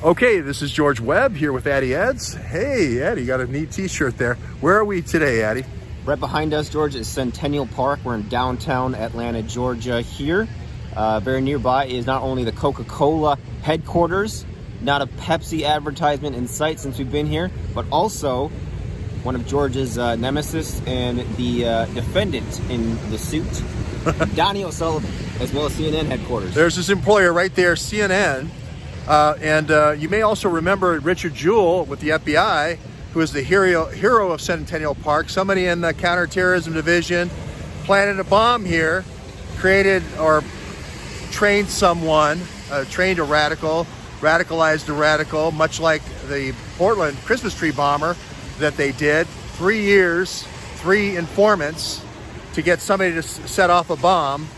Okay, this is George Webb here with Addy Eds. Hey, Addy, you got a neat t-shirt there. Where are we today, Addy? Right behind us, George, is Centennial Park. We're in downtown Atlanta, Georgia here. Very nearby is not only the Coca-Cola headquarters, not a Pepsi advertisement in sight since we've been here, but also one of George's nemesis and the defendant in the suit, Donnie O'Sullivan, as well as CNN headquarters. There's his employer right there, CNN. And you may also remember Richard Jewell with the FBI, who is the hero of Centennial Park. Somebody in the counterterrorism division planted a bomb here, created or trained someone, trained a radical, radicalized a radical, much like the Portland Christmas tree bomber that they did. 3 years, 3 informants to get somebody to set off a bomb.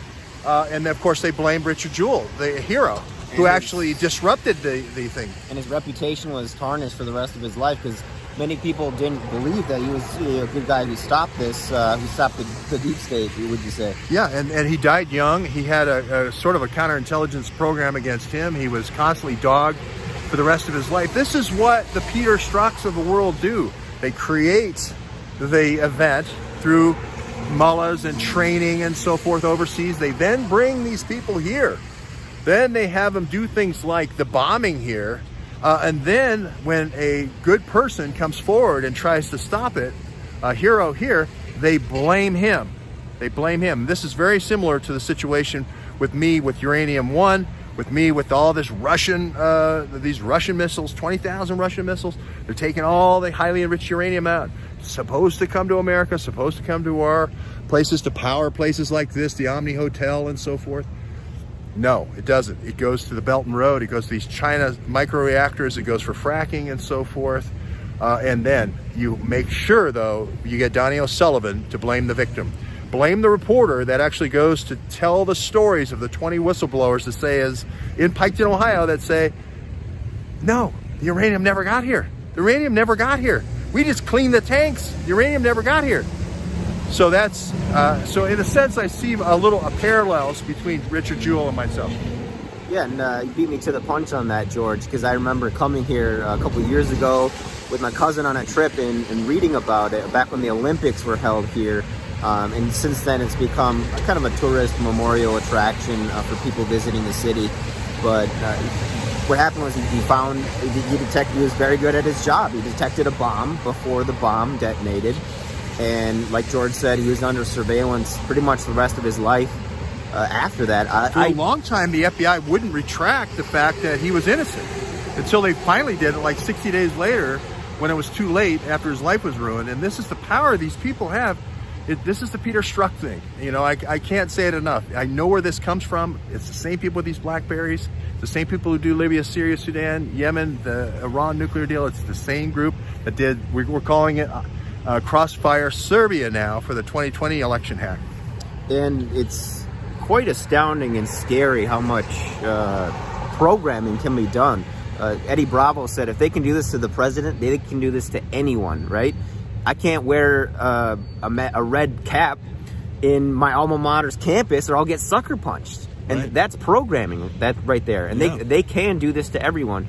And of course they blamed Richard Jewell, the hero, who actually disrupted the thing. And his reputation was tarnished for the rest of his life because many people didn't believe that he was a good guy who stopped this, who stopped the deep state, would you say? Yeah, and he died young. He had a sort of a counterintelligence program against him. He was constantly dogged for the rest of his life. This is what the Peter Strzok's of the world do. They create the event through mullahs and training and so forth overseas. They then bring these people here. Then they have them do things like the bombing here. And then when a good person comes forward and tries to stop it, a hero here, they blame him. They blame him. This is very similar to the situation with me with Uranium One, with me with all this these Russian missiles, 20,000 Russian missiles. They're taking all the highly enriched uranium out. It's supposed to come to America, supposed to come to our places to power places like this, the Omni Hotel and so forth. No, it doesn't. It goes to the Belt and Road. It goes to these China microreactors. It goes for fracking and so forth. And then you make sure, though, you get Donnie O'Sullivan to blame the victim. Blame the reporter that actually goes to tell the stories of the 20 whistleblowers that say is in Piketon, Ohio, that say, no, the uranium never got here. The uranium never got here. We just cleaned the tanks. The uranium never got here. So that's, so in a sense, I see a parallels between Richard Jewell and myself. Yeah, and you beat me to the punch on that, George, because I remember coming here a couple of years ago with my cousin on a trip and reading about it back when the Olympics were held here. And since then, it's become kind of a tourist memorial attraction for people visiting the city. But what happened was he was very good at his job. He detected a bomb before the bomb detonated. And like George said, he was under surveillance pretty much the rest of his life after that. For a long time, the FBI wouldn't retract the fact that he was innocent until they finally did it like 60 days later when it was too late after his life was ruined. And this is the power these people have. This is the Peter Strzok thing. You know, I can't say it enough. I know where this comes from. It's the same people with these blackberries, the same people who do Libya, Syria, Sudan, Yemen, the Iran nuclear deal. It's the same group that did, we're calling it Crossfire Serbia now for the 2020 election hack. And it's quite astounding and scary how much programming can be done. Eddie Bravo said if they can do this to the president, they can do this to anyone, right? I can't wear a red cap in my alma mater's campus or I'll get sucker punched. And right. That's programming, that right there. And yeah. they can do this to anyone.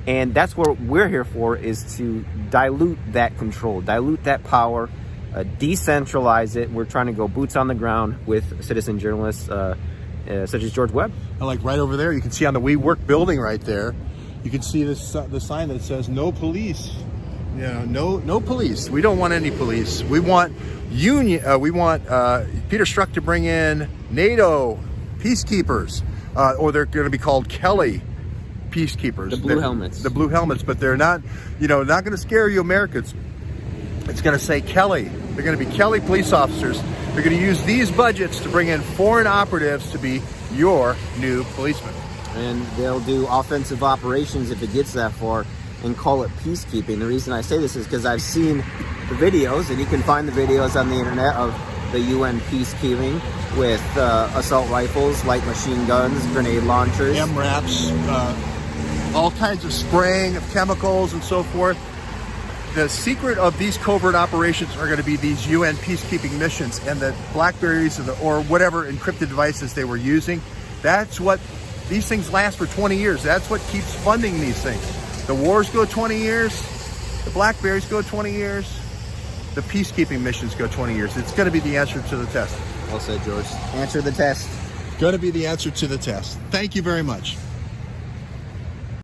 And that's what we're here for, is to dilute that control, dilute that power, decentralize it. We're trying to go boots on the ground with citizen journalists such as George Webb. And like right over there, you can see on the WeWork building right there, you can see the sign that says no police. Yeah, no police. We don't want any police. We want union. We want Peter Strzok to bring in NATO peacekeepers, or they're going to be called Kelly peacekeepers. The blue helmets. The blue helmets, but they're not. Not going to scare you Americans. It's going to say Kelly. They're going to be Kelly police officers. They're going to use these budgets to bring in foreign operatives to be your new policemen. And they'll do offensive operations if it gets that far, and call it peacekeeping. The reason I say this is because I've seen the videos, and you can find the videos on the internet of the UN peacekeeping with assault rifles, light machine guns, grenade launchers, MRAPs, all kinds of spraying of chemicals and so forth. The secret of these covert operations are going to be these UN peacekeeping missions, and the Blackberries or whatever encrypted devices they were using. That's what These things last for 20 years. That's what keeps funding these things. The wars go 20 years. The blackberries go 20 years. The peacekeeping missions go 20 years. It's going to be the answer to the test. Well said, George. Answer the test. Going to be the answer to the test. Thank you very much.